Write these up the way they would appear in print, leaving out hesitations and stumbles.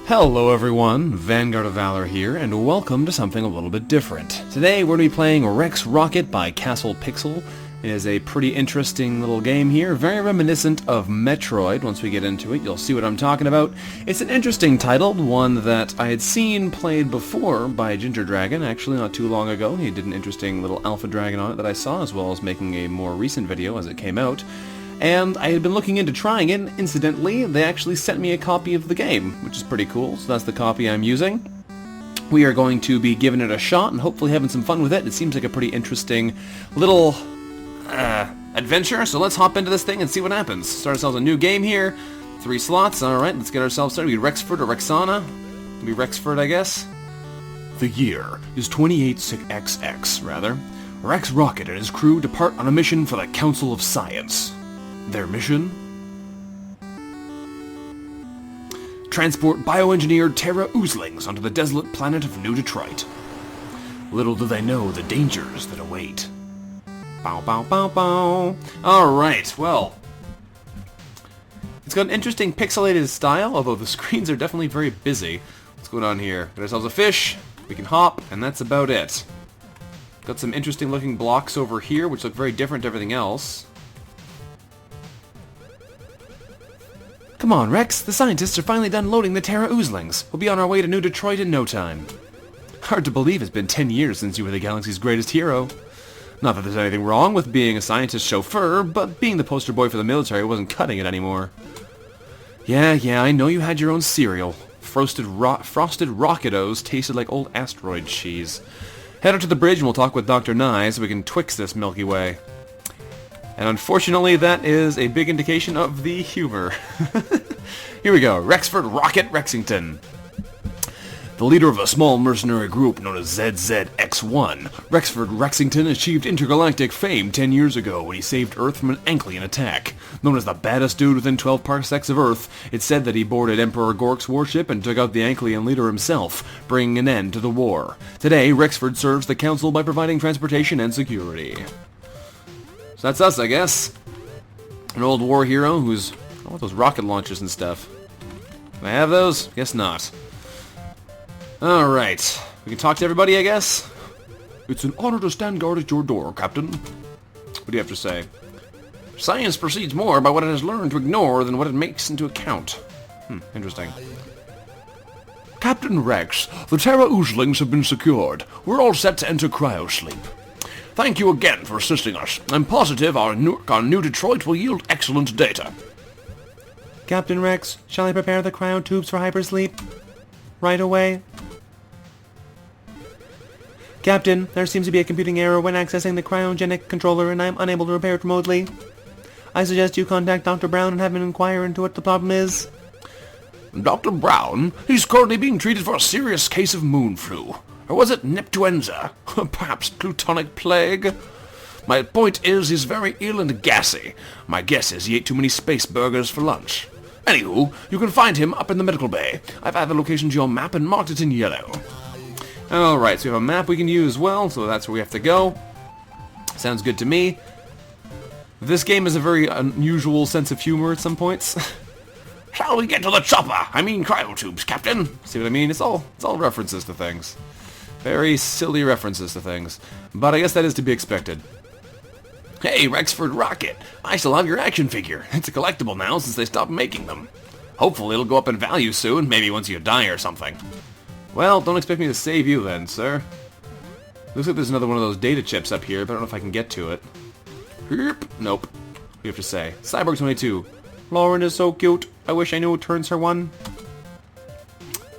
Hello everyone, VanguardOfValor here, and welcome to something a little bit different. Today we're going to be playing Rex Rocket by Castle Pixel. It is a pretty interesting little game here, very reminiscent of Metroid. Once we get into it, you'll see what I'm talking about. It's an interesting title, one that I had seen played before by Ginger Dragon, actually not too long ago. He did an interesting little alpha dragon on it that I saw, as well as making a more recent video as it came out. And I had been looking into trying it. Incidentally, they actually sent me a copy of the game, which is pretty cool, so that's the copy I'm using. We are going to be giving it a shot and hopefully having some fun with it. It seems like a pretty interesting little adventure, so let's hop into this thing and see what happens. Start ourselves a new game here. 3 slots, alright, let's get ourselves started. It'll be Rexford or Rexana. It'll be Rexford, I guess. The year is 286XX, rather. Rex Rocket and his crew depart on a mission for the Council of Science. Their mission? Transport bioengineered Terra-Oozlings onto the desolate planet of New Detroit. Little do they know the dangers that await. Bow bow bow bow. Alright, well. It's got an interesting pixelated style, although the screens are definitely very busy. What's going on here? Got ourselves a fish, we can hop, and that's about it. Got some interesting looking blocks over here, which look very different to everything else. Come on, Rex. The scientists are finally done loading the Terra-Oozlings. We'll be on our way to New Detroit in no time. Hard to believe it's been 10 years since you were the galaxy's greatest hero. Not that there's anything wrong with being a scientist chauffeur, but being the poster boy for the military wasn't cutting it anymore. Yeah, I know you had your own cereal. Frosted Rocketos tasted like old asteroid cheese. Head out to the bridge and we'll talk with Dr. Nye so we can twix this Milky Way. And unfortunately, that is a big indication of the humor. Here we go. Rexford Rocket Rexington. The leader of a small mercenary group known as ZZX-1, Rexford Rexington achieved intergalactic fame 10 years ago when he saved Earth from an Anklian attack. Known as the baddest dude within 12 parsecs of Earth, it's said that he boarded Emperor Gork's warship and took out the Anklian leader himself, bringing an end to the war. Today, Rexford serves the Council by providing transportation and security. So that's us, I guess. An old war hero who's... I want those rocket launchers and stuff. Do I have those? Guess not. Alright. We can talk to everybody, I guess? It's an honor to stand guard at your door, Captain. What do you have to say? Science proceeds more by what it has learned to ignore than what it makes into account. Interesting. Captain Rex, the Terra-Oozlings have been secured. We're all set to enter cryosleep. Thank you again for assisting us. I'm positive our new Detroit will yield excellent data. Captain Rex, shall I prepare the cryo tubes for hypersleep? Right away. Captain, there seems to be a computing error when accessing the cryogenic controller and I'm unable to repair it remotely. I suggest you contact Dr. Brown and have him inquire into what the problem is. Dr. Brown? He's currently being treated for a serious case of moon flu. Or was it Neptuenza? Perhaps plutonic plague? My point is, he's very ill and gassy. My guess is he ate too many space burgers for lunch. Anywho, you can find him up in the medical bay. I've added the location to your map and marked it in yellow. Alright, so we have a map we can use as well, so that's where we have to go. Sounds good to me. This game has a very unusual sense of humor at some points. Shall we get to the chopper? I mean cryotubes, Captain. See what I mean? It's all references to things. Very silly references to things. But I guess that is to be expected. Hey, Rexford Rocket. I still have your action figure. It's a collectible now since they stopped making them. Hopefully it'll go up in value soon, maybe once you die or something. Well, don't expect me to save you then, sir. Looks like there's another one of those data chips up here, but I don't know if I can get to it. Nope. What do you have to say? Cyborg 22. Lauren is so cute. I wish I knew who turns her one.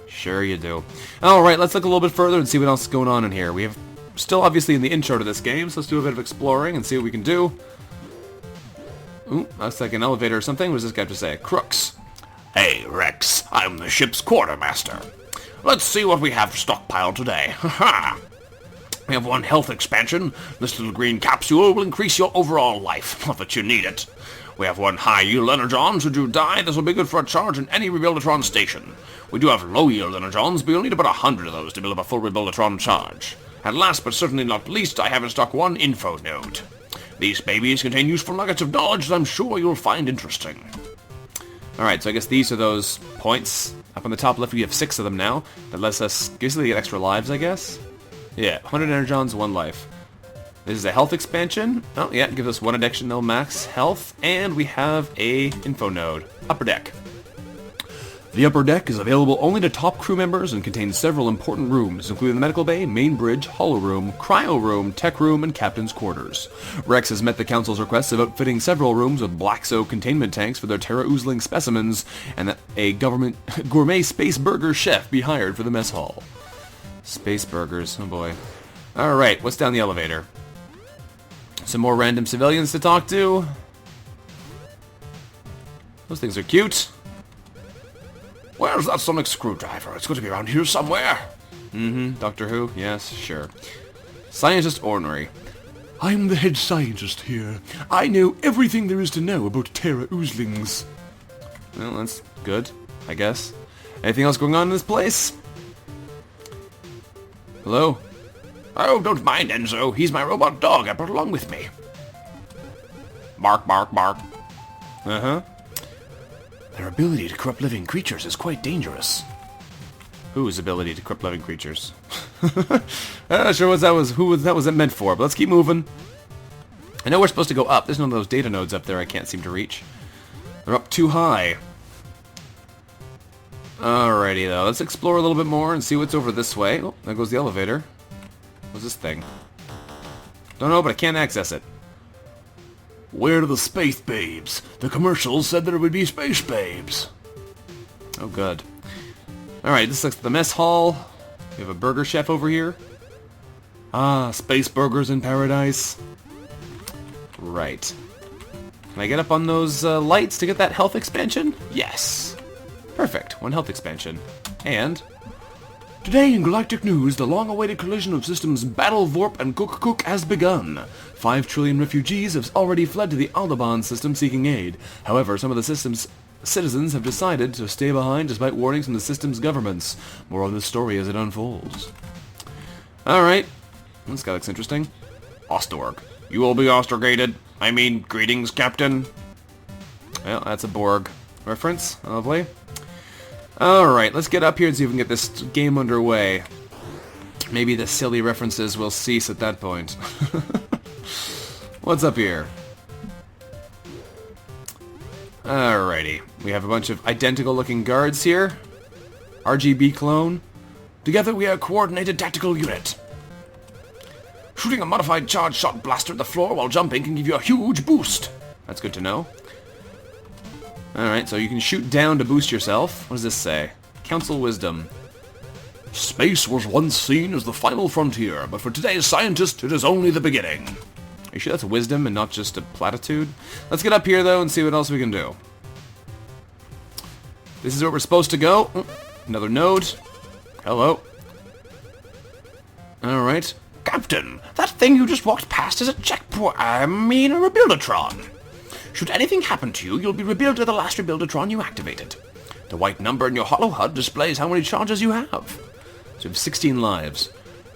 Sure you do. Alright, let's look a little bit further and see what else is going on in here. We have still obviously in the intro to this game, so let's do a bit of exploring and see what we can do. Ooh, that's like an elevator or something. What does this guy have to say? Crooks. Hey, Rex. I'm the ship's quartermaster. Let's see what we have stockpiled today. Haha! We have one health expansion. This little green capsule will increase your overall life. Not that you need it. We have one high-yield energon. Should you die, this will be good for a charge in any Rebuildatron station. We do have low-yield energons, but you'll need about 100 of those to build up a full Rebuildatron charge. And last but certainly not least, I have in stock one info node. These babies contain useful nuggets of knowledge that I'm sure you'll find interesting. Alright, so I guess these are those points. Up on the top left, we have 6 of them now. That lets us basically get extra lives, I guess. Yeah, 100 energons, 1 life. This is a health expansion. Oh, yeah, it gives us 1 additional max health. And we have a info node. Upper deck. The upper deck is available only to top crew members and contains several important rooms, including the medical bay, main bridge, holo room, cryo room, tech room, and captain's quarters. Rex has met the council's requests of outfitting several rooms with Black-So containment tanks for their Terra-Oozling specimens, and that a government gourmet space burger chef be hired for the mess hall. Space burgers, oh boy. Alright, what's down the elevator? Some more random civilians to talk to. Those things are cute. Where's that sonic screwdriver? It's got to be around here somewhere. Doctor Who? Yes, sure. Scientist Ornery. I'm the head scientist here. I know everything there is to know about Terra-Oozlings. Well, that's good, I guess. Anything else going on in this place? Hello? Oh, don't mind Enzo. He's my robot dog I brought along with me. Bark, bark, bark. Uh-huh. Their ability to corrupt living creatures is quite dangerous. Whose ability to corrupt living creatures? Sure what that was meant for, but let's keep moving. I know we're supposed to go up. There's none of those data nodes up there I can't seem to reach. They're up too high. Alrighty though, let's explore a little bit more and see what's over this way. Oh, there goes the elevator. What's this thing? Don't know, but I can't access it. Where are the space babes? The commercials said there would be space babes. Oh, good. Alright, this looks like the mess hall. We have a burger chef over here. Ah, space burgers in paradise. Right. Can I get up on those lights to get that health expansion? Yes. Perfect. 1 health expansion. And today in Galactic News, the long-awaited collision of systems Battle, Vorp, and Cook has begun. 5 trillion refugees have already fled to the Aldebaran system seeking aid. However, some of the system's citizens have decided to stay behind despite warnings from the system's governments. More on this story as it unfolds. Alright. This guy looks interesting. Ostorg. You will be ostrigated. I mean, greetings, Captain. Well, that's a Borg reference. Lovely. Alright, let's get up here and see if we can get this game underway. Maybe the silly references will cease at that point. What's up here? Alrighty. We have a bunch of identical looking guards here. RGB clone. Together we are a coordinated tactical unit. Shooting a modified charge shot blaster at the floor while jumping can give you a huge boost. That's good to know. Alright, so you can shoot down to boost yourself. What does this say? Council Wisdom. Space was once seen as the final frontier, but for today's scientist, it is only the beginning. Are you sure that's wisdom and not just a platitude? Let's get up here, though, and see what else we can do. This is where we're supposed to go. Oh, another node. Hello. Alright. Captain, that thing you just walked past is a checkpoint. I mean, a rebuildatron. Should anything happen to you, you'll be rebuilt to the last rebuildatron you activated. The white number in your hollow HUD displays how many charges you have. So you have 16 lives.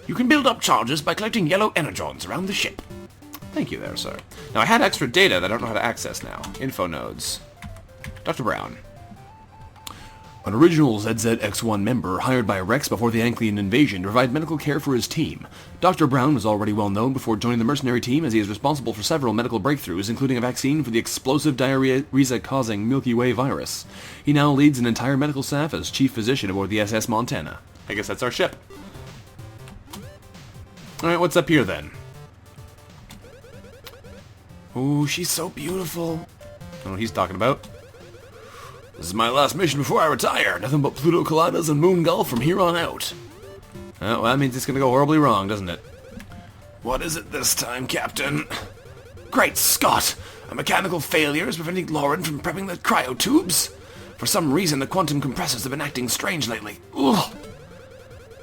You can build up charges by collecting yellow energons around the ship. Thank you there, sir. Now, I had extra data that I don't know how to access now. Info nodes. Dr. Brown. An original ZZX1 member hired by Rex before the Anklian invasion to provide medical care for his team. Dr. Brown was already well known before joining the mercenary team as he is responsible for several medical breakthroughs, including a vaccine for the explosive diarrhea-causing Milky Way virus. He now leads an entire medical staff as chief physician aboard the SS Montana. I guess that's our ship. Alright, what's up here then? Oh, she's so beautiful. I don't know what he's talking about. This is my last mission before I retire. Nothing but Pluto Collidas and Moon Golf from here on out. Well, that means it's going to go horribly wrong, doesn't it? What is it this time, Captain? Great Scott! A mechanical failure is preventing Lauren from prepping the cryo tubes. For some reason, the quantum compressors have been acting strange lately. Ugh.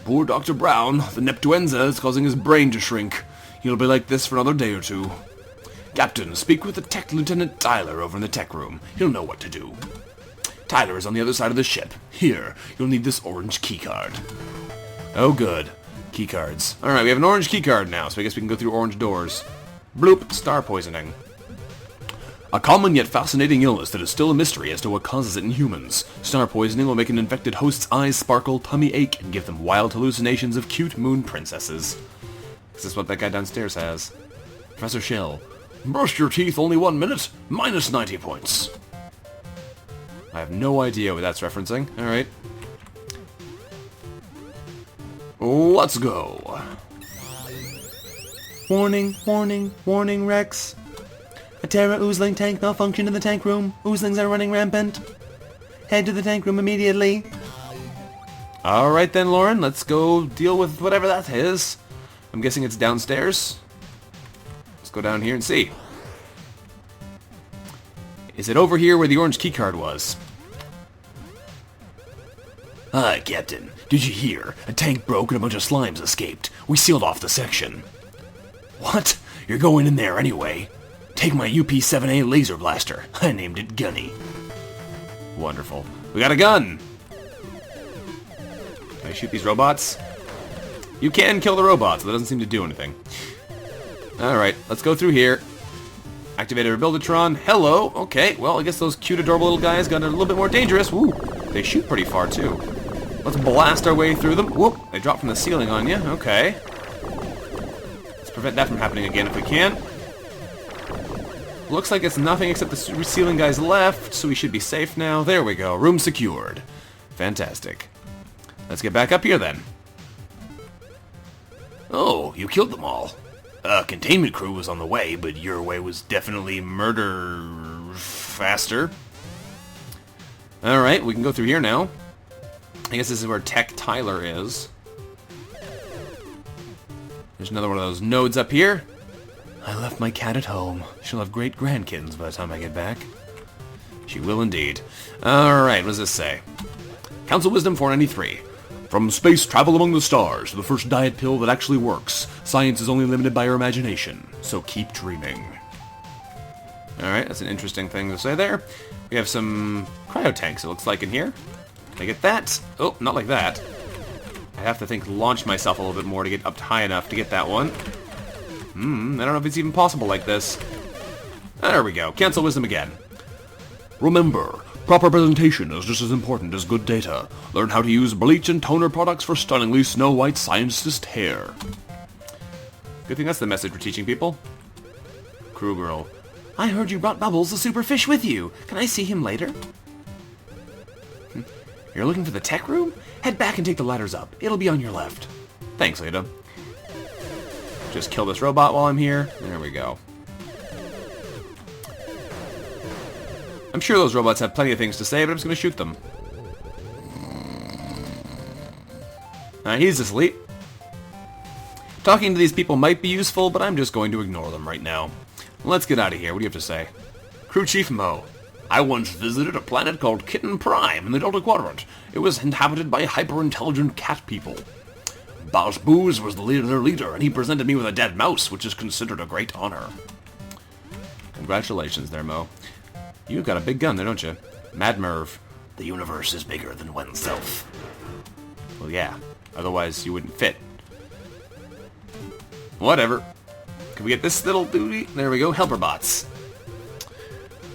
Poor Dr. Brown. The Neptuenza is causing his brain to shrink. He'll be like this for another day or two. Captain, speak with the Tech Lieutenant Tyler over in the tech room. He'll know what to do. Tyler is on the other side of the ship. Here, you'll need this orange keycard. Oh, good. Keycards. Alright, we have an orange keycard now, so I guess we can go through orange doors. Bloop, star poisoning. A common yet fascinating illness that is still a mystery as to what causes it in humans. Star poisoning will make an infected host's eyes sparkle, tummy ache, and give them wild hallucinations of cute moon princesses. This is what that guy downstairs has. Professor Shell. Brush your teeth only 1 minute, minus 90 points. I have no idea what that's referencing. Alright. Let's go. Warning, warning, warning, Rex. A Terra-Oozling tank malfunctioned in the tank room. Oozlings are running rampant. Head to the tank room immediately. Alright then, Lauren, let's go deal with whatever that is. I'm guessing it's downstairs. Let's go down here and see. Is it over here where the orange keycard was? Hi, Captain. Did you hear? A tank broke and a bunch of slimes escaped. We sealed off the section. What? You're going in there anyway. Take my UP-7A laser blaster. I named it Gunny. Wonderful. We got a gun! Can I shoot these robots? You can kill the robots, but that doesn't seem to do anything. Alright, let's go through here. Activated Rebuildatron. Hello! Okay, well, I guess those cute, adorable little guys got a little bit more dangerous. Woo! They shoot pretty far, too. Let's blast our way through them. Whoop! They drop from the ceiling on you. Okay. Let's prevent that from happening again if we can. Looks like it's nothing except the ceiling guys left, so we should be safe now. There we go. Room secured. Fantastic. Let's get back up here then. Oh, you killed them all. Containment crew was on the way, but your way was definitely murder faster. Alright, we can go through here now. I guess this is where Tech Tyler is. There's another one of those nodes up here. I left my cat at home. She'll have great grandkids by the time I get back. She will indeed. Alright, what does this say? Council Wisdom 493. From space travel among the stars to the first diet pill that actually works. Science is only limited by your imagination, so keep dreaming. Alright, that's an interesting thing to say there. We have some cryo tanks, it looks like, in here. Can I get that? Oh, not like that. I have to launch myself a little bit more to get up high enough to get that one. I don't know if it's even possible like this. There we go. Cancel Wisdom again. Remember, proper presentation is just as important as good data. Learn how to use bleach and toner products for stunningly snow-white scientist hair. Good thing that's the message we're teaching people. Crew girl. I heard you brought Bubbles the super fish with you. Can I see him later? You're looking for the tech room? Head back and take the ladders up. It'll be on your left. Thanks, Leda. Just kill this robot while I'm here. There we go. I'm sure those robots have plenty of things to say, but I'm just going to shoot them. He's asleep. Talking to these people might be useful, but I'm just going to ignore them right now. Let's get out of here. What do you have to say? Crew Chief Mo. I once visited a planet called Kitten Prime in the Delta Quadrant. It was inhabited by hyper-intelligent cat people. Boss Booze was their leader, and he presented me with a dead mouse, which is considered a great honor. Congratulations there, Mo. You've got a big gun there, don't you? Mad Merv. The universe is bigger than oneself. Well, yeah. Otherwise, you wouldn't fit. Whatever. Can we get this little duty? There we go. Helper bots.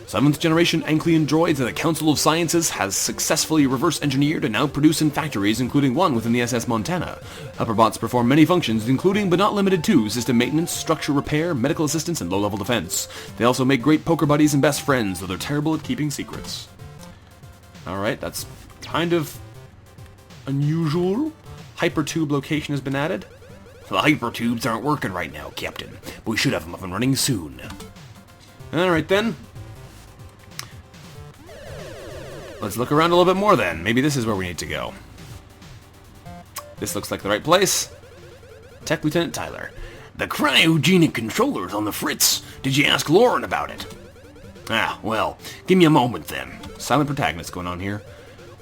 7th generation Anklian droids that the Council of Sciences has successfully reverse-engineered and now produce in factories, including one within the SS Montana. Helperbots perform many functions, including but not limited to system maintenance, structure repair, medical assistance, and low-level defense. They also make great poker buddies and best friends, though they're terrible at keeping secrets. Alright, that's kind of unusual. Hypertube location has been added. The hypertubes aren't working right now, Captain, but we should have them up and running soon. Alright then. Let's look around a little bit more then. Maybe this is where we need to go. This looks like the right place. Tech Lieutenant Tyler. The cryogenic controller's on the fritz. Did you ask Lauren about it? Ah, well, give me a moment then. Silent protagonist going on here.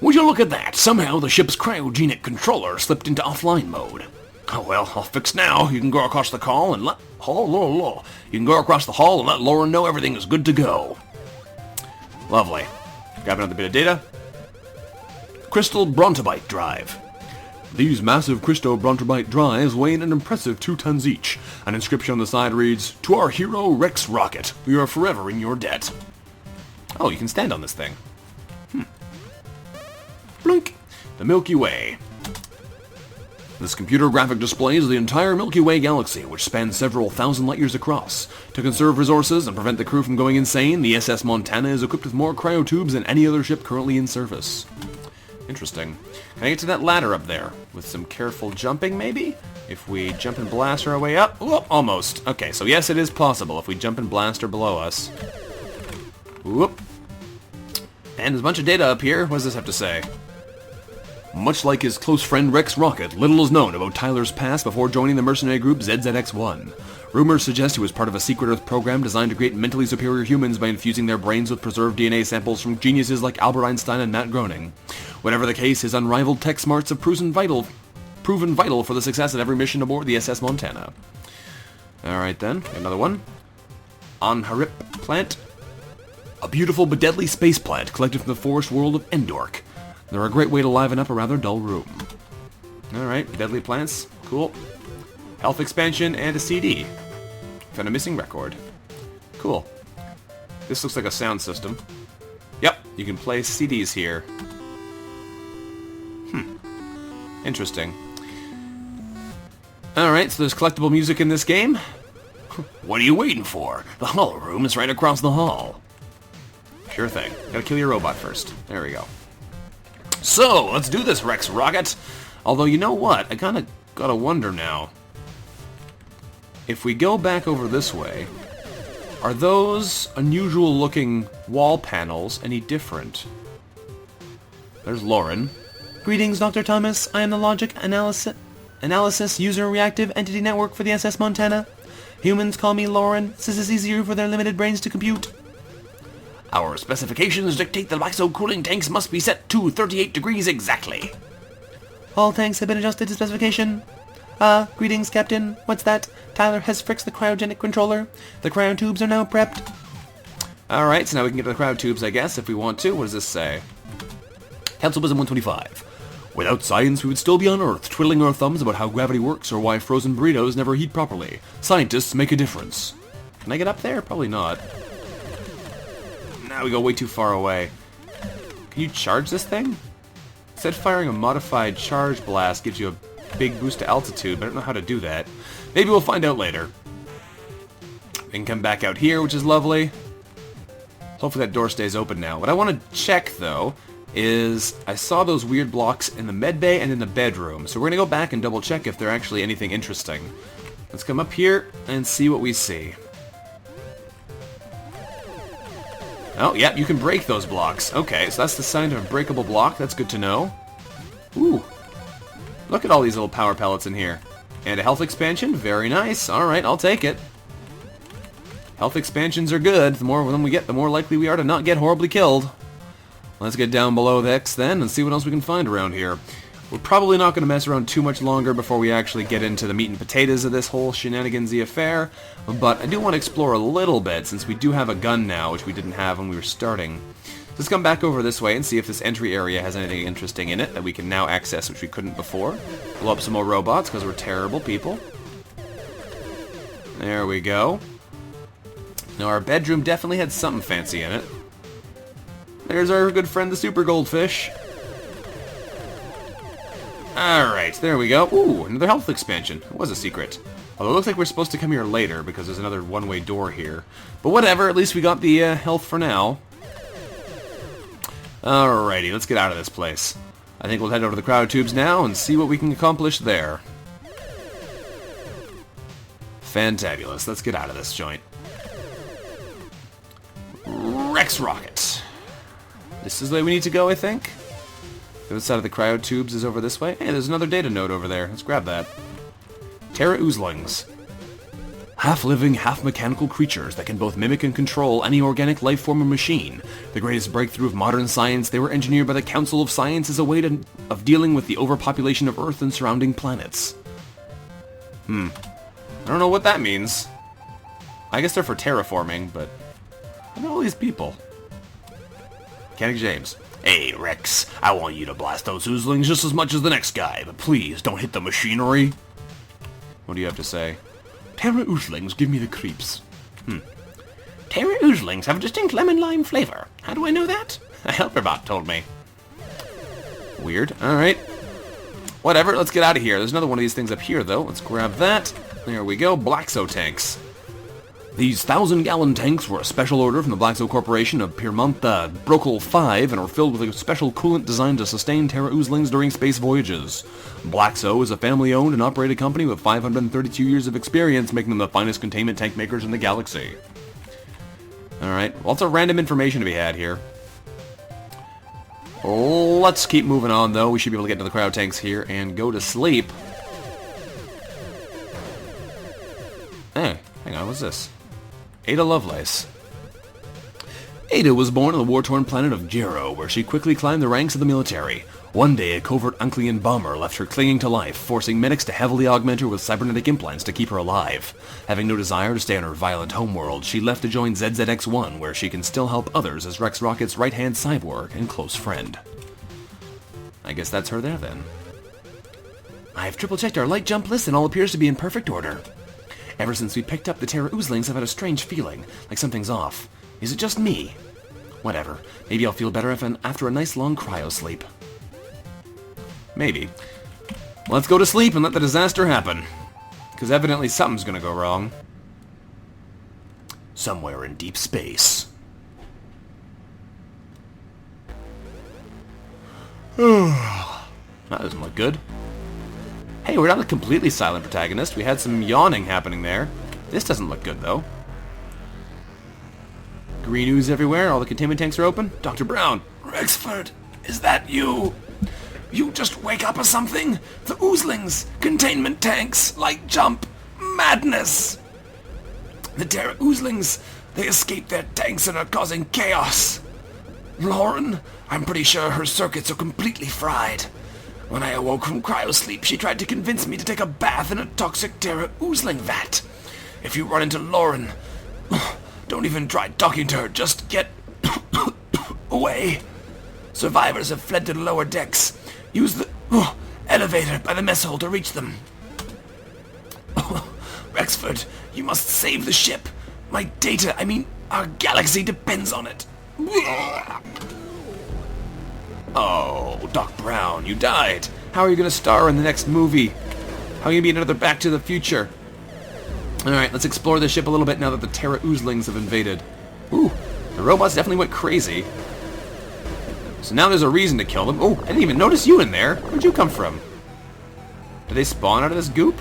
Would you look at that? Somehow the ship's cryogenic controller slipped into offline mode. Oh well, I'll fix now. You can go across the hall and let... You can go across the hall and let Lauren know everything is good to go. Lovely. Grab another bit of data. Crystal Brontobyte drive. These massive crystobrontobrite drives weigh an impressive 2 tons each. An inscription on the side reads, "To our hero Rex Rocket, we are forever in your debt." Oh, you can stand on this thing. Blink! The Milky Way. This computer graphic displays the entire Milky Way galaxy, which spans several thousand light years across. To conserve resources and prevent the crew from going insane, the SS Montana is equipped with more cryotubes than any other ship currently in service. Interesting. Can I get to that ladder up there? With some careful jumping, maybe? If we jump and blast our way up? Whoop, almost. Okay, so yes, it is possible if we jump and blast her below us. Whoop. And there's a bunch of data up here. What does this have to say? Much like his close friend Rex Rocket, little is known about Tyler's past before joining the mercenary group ZZX-1. Rumors suggest he was part of a secret Earth program designed to create mentally superior humans by infusing their brains with preserved DNA samples from geniuses like Albert Einstein and Matt Groening. Whatever the case, his unrivaled tech smarts have proven vital for the success of every mission aboard the SS Montana. Alright then, another one. Anharip plant. A beautiful but deadly space plant collected from the forest world of Endork. They're a great way to liven up a rather dull room. Alright, deadly plants. Cool. Health expansion and a CD. Found a missing record. Cool. This looks like a sound system. Yep, you can play CDs here. Interesting. Alright, so there's collectible music in this game. What are you waiting for? The hollow room is right across the hall. Sure thing. Gotta kill your robot first. There we go. So, let's do this, Rex Rocket. Although, you know what? I kinda gotta wonder now. If we go back over this way, are those unusual looking wall panels any different? There's Lauren. Greetings, Dr. Thomas. I am the Logic Analysis User Reactive Entity Network for the SS Montana. Humans call me Lauren. This is easier for their limited brains to compute. Our specifications dictate that iso-cooling tanks must be set to 38 degrees exactly. All tanks have been adjusted to specification. Greetings, Captain. What's that? Tyler has fixed the cryogenic controller. The cryo tubes are now prepped. Alright, so now we can get to the cryo tubes, I guess, if we want to. What does this say? Council Wisdom 125. Without science, we would still be on Earth, twiddling our thumbs about how gravity works or why frozen burritos never heat properly. Scientists make a difference. Can I get up there? Probably not. Now we go way too far away. Can you charge this thing? It said firing a modified charge blast gives you a big boost to altitude, but I don't know how to do that. Maybe we'll find out later. We can come back out here, which is lovely. Hopefully that door stays open now. What I want to check, though, is I saw those weird blocks in the med bay and in the bedroom. So we're going to go back and double check if they're actually anything interesting. Let's come up here and see what we see. Oh, yeah, you can break those blocks. Okay, so that's the sign of a breakable block. That's good to know. Ooh. Look at all these little power pellets in here. And a health expansion. Very nice. Alright, I'll take it. Health expansions are good. The more of them we get, the more likely we are to not get horribly killed. Let's get down below X then and see what else we can find around here. We're probably not going to mess around too much longer before we actually get into the meat and potatoes of this whole shenanigansy affair, but I do want to explore a little bit since we do have a gun now, which we didn't have when we were starting. Let's come back over this way and see if this entry area has anything interesting in it that we can now access, which we couldn't before. Blow up some more robots because we're terrible people. There we go. Now our bedroom definitely had something fancy in it. There's our good friend the super goldfish. Alright, there we go. Ooh, another health expansion. It was a secret. Although it looks like we're supposed to come here later because there's another one-way door here. But whatever, at least we got the health for now. Alrighty, let's get out of this place. I think we'll head over to the cryo tubes now and see what we can accomplish there. Fantabulous. Let's get out of this joint. Rex Rocket. This is the way we need to go, I think. The other side of the cryo tubes is over this way. Hey, there's another data node over there. Let's grab that. Terra-Oozlings. Half-living, half-mechanical creatures that can both mimic and control any organic life form or machine. The greatest breakthrough of modern science, they were engineered by the Council of Science as a way of dealing with the overpopulation of Earth and surrounding planets. I don't know what that means. I guess they're for terraforming, but... look at all these people. Mechanic James. Hey, Rex, I want you to blast those Oozlings just as much as the next guy, but please don't hit the machinery. What do you have to say? Terra-Oozlings give me the creeps. Terra-Oozlings have a distinct lemon-lime flavor. How do I know that? A helper bot told me. Weird. Alright. Whatever, let's get out of here. There's another one of these things up here, though. Let's grab that. There we go. Blaxo tanks. These 1,000-gallon tanks were a special order from the Blaxo Corporation of Pyrmonta Brocal 5 and are filled with a special coolant designed to sustain Terra-Oozlings during space voyages. Blaxo is a family-owned and operated company with 532 years of experience, making them the finest containment tank makers in the galaxy. Alright, lots of random information to be had here. Let's keep moving on, though. We should be able to get into the cryo tanks here and go to sleep. Hey, hang on, what's this? Ada Lovelace. Ada was born on the war-torn planet of Jero, where she quickly climbed the ranks of the military. One day, a covert Unclean bomber left her clinging to life, forcing medics to heavily augment her with cybernetic implants to keep her alive. Having no desire to stay on her violent homeworld, she left to join ZZX-1, where she can still help others as Rex Rocket's right-hand cyborg and close friend. I guess that's her there, then. I've triple-checked our light jump list and all appears to be in perfect order. Ever since we picked up the Terra-Oozlings, I've had a strange feeling, like something's off. Is it just me? Whatever. Maybe I'll feel better after a nice long cryo sleep. Maybe. Let's go to sleep and let the disaster happen. Because evidently something's gonna go wrong. Somewhere in deep space. That doesn't look good. Hey, we're not a completely silent protagonist. We had some yawning happening there. This doesn't look good, though. Green ooze everywhere. All the containment tanks are open. Dr. Brown. Rexford, is that you? You just wake up or something? The Oozlings, containment tanks, light jump, madness. The Terra-Oozlings, they escaped their tanks and are causing chaos. Lauren, I'm pretty sure her circuits are completely fried. When I awoke from cryosleep, she tried to convince me to take a bath in a toxic Terra-Oozling vat. If you run into Lauren, don't even try talking to her, just get away. Survivors have fled to the lower decks. Use the elevator by the mess hall to reach them. Rexford, you must save the ship. My data, I mean, our galaxy depends on it. Oh, Doc Brown, you died. How are you going to star in the next movie? How are you going to be another Back to the Future? Alright, let's explore the ship a little bit now that the Terra-Oozlings have invaded. Ooh, the robots definitely went crazy. So now there's a reason to kill them. Oh, I didn't even notice you in there. Where'd you come from? Did they spawn out of this goop?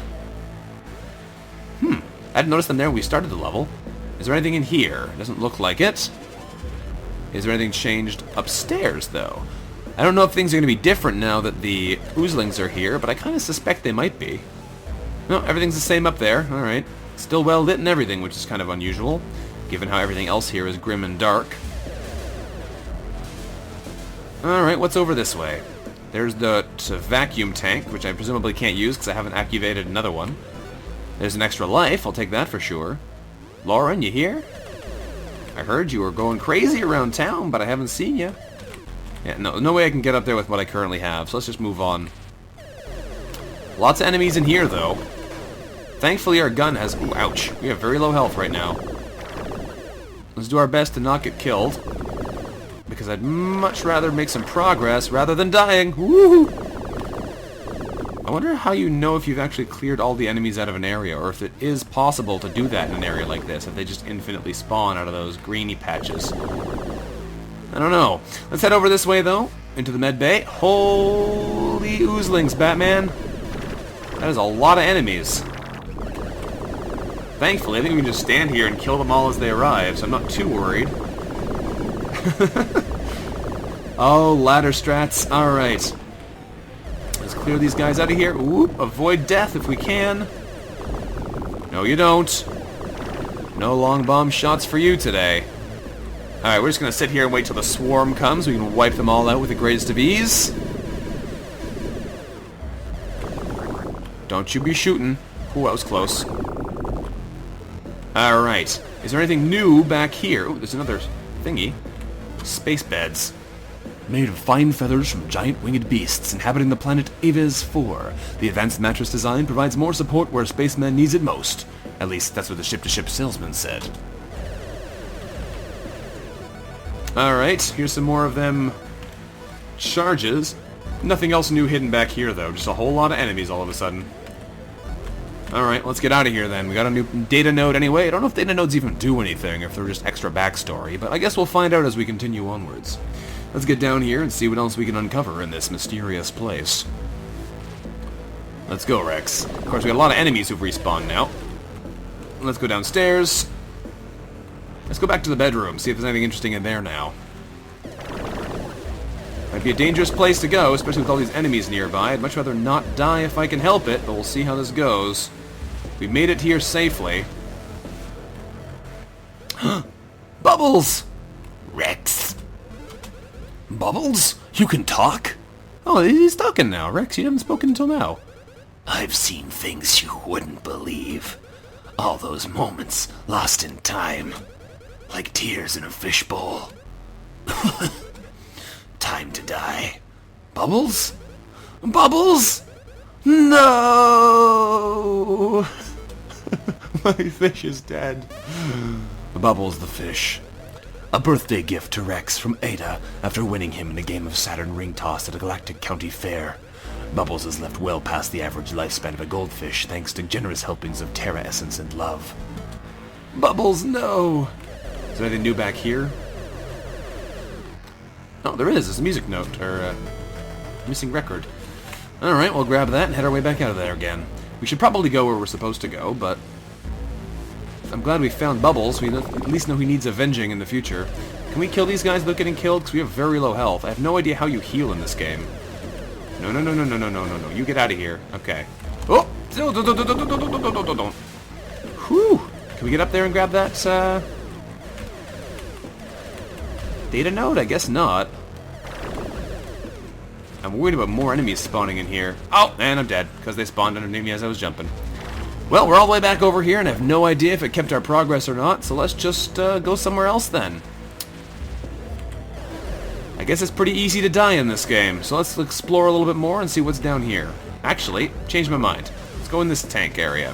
I didn't notice them there when we started the level. Is there anything in here? Doesn't look like it. Is there anything changed upstairs, though? I don't know if things are going to be different now that the Oozlings are here, but I kind of suspect they might be. No, everything's the same up there. Alright. Still well lit and everything, which is kind of unusual, given how everything else here is grim and dark. Alright, what's over this way? There's the vacuum tank, which I presumably can't use because I haven't activated another one. There's an extra life, I'll take that for sure. Lauren, you here? I heard you were going crazy around town, but I haven't seen you. Yeah, no way I can get up there with what I currently have, so let's just move on. Lots of enemies in here, though. Thankfully, our gun has... Ooh, ouch. We have very low health right now. Let's do our best to not get killed. Because I'd much rather make some progress rather than dying. Woohoo! I wonder how you know if you've actually cleared all the enemies out of an area, or if it is possible to do that in an area like this, if they just infinitely spawn out of those greeny patches. I don't know. Let's head over this way, though, into the med bay. Holy Oozlings, Batman! That is a lot of enemies. Thankfully, I think we can just stand here and kill them all as they arrive, so I'm not too worried. Oh, ladder strats. Alright. Let's clear these guys out of here. Ooh, avoid death if we can. No, you don't. No long bomb shots for you today. Alright, we're just going to sit here and wait till the swarm comes. We can wipe them all out with the greatest of ease. Don't you be shooting. Ooh, that was close. Alright. Is there anything new back here? Ooh, there's another thingy. Space beds. Made of fine feathers from giant winged beasts inhabiting the planet Aves 4, the advanced mattress design provides more support where a spaceman needs it most. At least, that's what the ship-to-ship salesman said. Alright, here's some more of them charges. Nothing else new hidden back here, though. Just a whole lot of enemies all of a sudden. Alright, let's get out of here then. We got a new data node anyway. I don't know if data nodes even do anything, if they're just extra backstory, but I guess we'll find out as we continue onwards. Let's get down here and see what else we can uncover in this mysterious place. Let's go, Rex. Of course, we got a lot of enemies who've respawned now. Let's go downstairs. Let's go back to the bedroom, see if there's anything interesting in there now. Might be a dangerous place to go, especially with all these enemies nearby. I'd much rather not die if I can help it, but we'll see how this goes. We made it here safely. Bubbles! Rex. Bubbles? You can talk? Oh, he's talking now. Rex, you haven't spoken until now. I've seen things you wouldn't believe. All those moments lost in time. Like tears in a fishbowl. Time to die. Bubbles? Bubbles? No! My fish is dead. Bubbles the fish. A birthday gift to Rex from Ada after winning him in a game of Saturn ring toss at a Galactic County Fair. Bubbles has left well past the average lifespan of a goldfish thanks to generous helpings of Terra essence and love. Bubbles, no! Is there anything new back here? Oh, there is. There's a music note, or a missing record. Alright, we'll grab that and head our way back out of there again. We should probably go where we're supposed to go, but I'm glad we found Bubbles. We at least know he needs avenging in the future. Can we kill these guys without getting killed? Because we have very low health. I have no idea how you heal in this game. No, no, no, no, no, no, no, no, no. You get out of here. Okay. Oh! Whew! Can we get up there and grab that, data node? I guess not. I'm worried about more enemies spawning in here. Oh, and I'm dead, because they spawned underneath me as I was jumping. Well, we're all the way back over here, and I have no idea if it kept our progress or not, so let's just go somewhere else then. I guess it's pretty easy to die in this game, so let's explore a little bit more and see what's down here. Actually, changed my mind. Let's go in this tank area.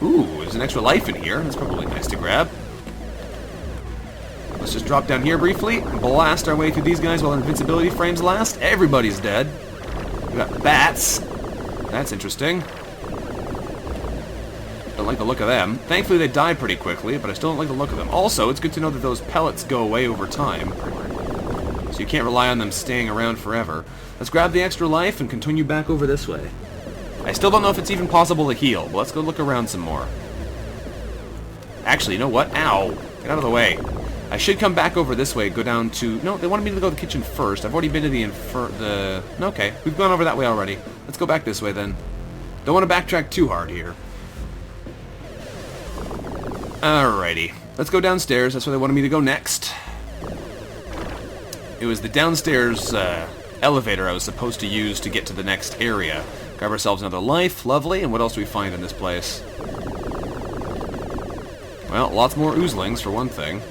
Ooh, there's an extra life in here. That's probably nice to grab. Let's just drop down here briefly and blast our way through these guys while invincibility frames last. Everybody's dead. We got bats. That's interesting. Don't like the look of them. Thankfully they die pretty quickly, but I still don't like the look of them. Also, it's good to know that those pellets go away over time, so you can't rely on them staying around forever. Let's grab the extra life and continue back over this way. I still don't know if it's even possible to heal, but let's go look around some more. Actually, you know what? Ow! Get out of the way. I should come back over this way, go down to... No, they wanted me to go to the kitchen first. I've already been to the Okay, we've gone over that way already. Let's go back this way then. Don't want to backtrack too hard here. Alrighty. Let's go downstairs. That's where they wanted me to go next. It was the downstairs elevator I was supposed to use to get to the next area. Grab ourselves another life. Lovely. And what else do we find in this place? Well, lots more oozlings for one thing.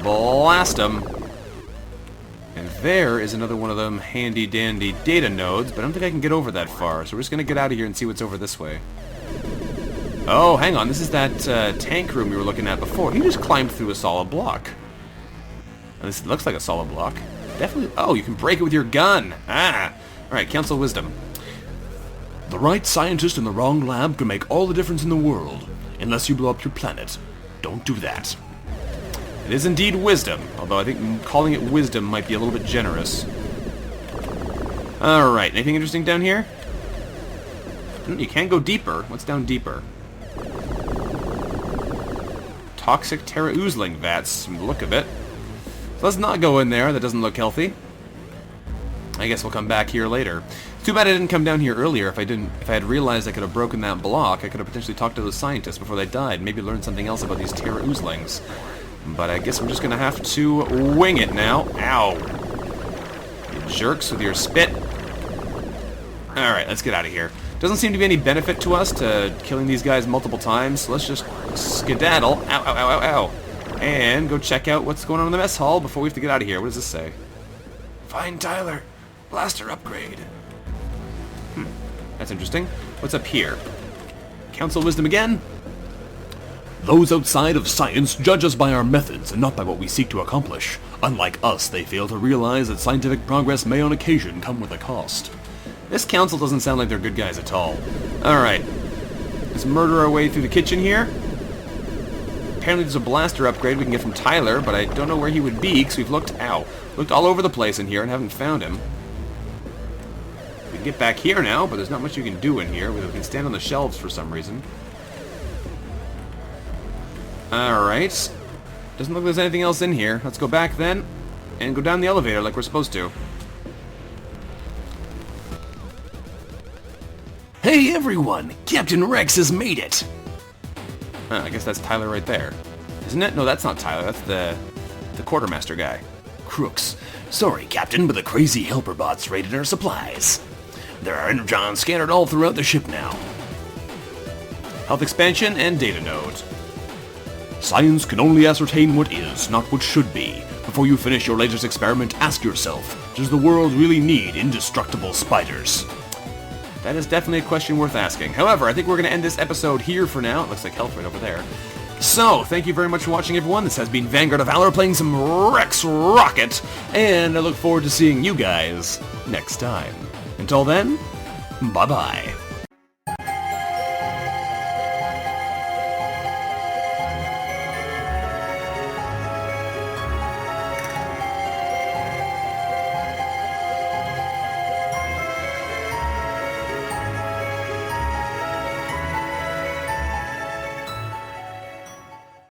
Blast them. And there is another one of them handy-dandy data nodes, but I don't think I can get over that far, so we're just going to get out of here and see what's over this way. Oh, hang on, this is that tank room we were looking at before. He just climbed through a solid block. At least it looks like a solid block. Definitely... Oh, you can break it with your gun! Ah! Alright, Council Wisdom. The right scientist in the wrong lab can make all the difference in the world, unless you blow up your planet. Don't do that. It is indeed wisdom, although I think calling it wisdom might be a little bit generous. Alright, anything interesting down here? You can go deeper. What's down deeper? Toxic Terra-Oozling vats, from the look of it. So let's not go in there, that doesn't look healthy. I guess we'll come back here later. It's too bad I didn't come down here earlier. If I had realized I could have broken that block, I could have potentially talked to those scientists before they died, maybe learned something else about these Terra-Oozlings. But I guess we're just gonna have to wing it now. Ow! You jerks with your spit. Alright, let's get out of here. Doesn't seem to be any benefit to us to killing these guys multiple times, so let's just skedaddle. Ow, ow, ow, ow, ow. and go check out what's going on in the mess hall before we have to get out of here. What does this say? Find Tyler. Blaster upgrade. That's interesting. What's up here? Council wisdom again? Those outside of science judge us by our methods and not by what we seek to accomplish. Unlike us, they fail to realize that scientific progress may on occasion come with a cost. This council doesn't sound like they're good guys at all. Alright. Let's murder our way through the kitchen here. Apparently there's a blaster upgrade we can get from Tyler, but I don't know where he would be because we've looked all over the place in here and haven't found him. We can get back here now, but there's not much you can do in here. We can stand on the shelves for some reason. Alright. Doesn't look like there's anything else in here. Let's go back then and go down the elevator like we're supposed to. Hey everyone! Captain Rex has made it! I guess that's Tyler right there. Isn't it? No, that's not Tyler. That's the quartermaster guy. Crooks. Sorry, Captain, but the crazy helper bots raided our supplies. There are energon scattered all throughout the ship now. Health expansion and data node. Science can only ascertain what is, not what should be. Before you finish your latest experiment, ask yourself, does the world really need indestructible spiders? That is definitely a question worth asking. However, I think we're going to end this episode here for now. It looks like health right over there. So, thank you very much for watching, everyone. This has been Vanguard of Valor playing some Rex Rocket, and I look forward to seeing you guys next time. Until then, bye-bye.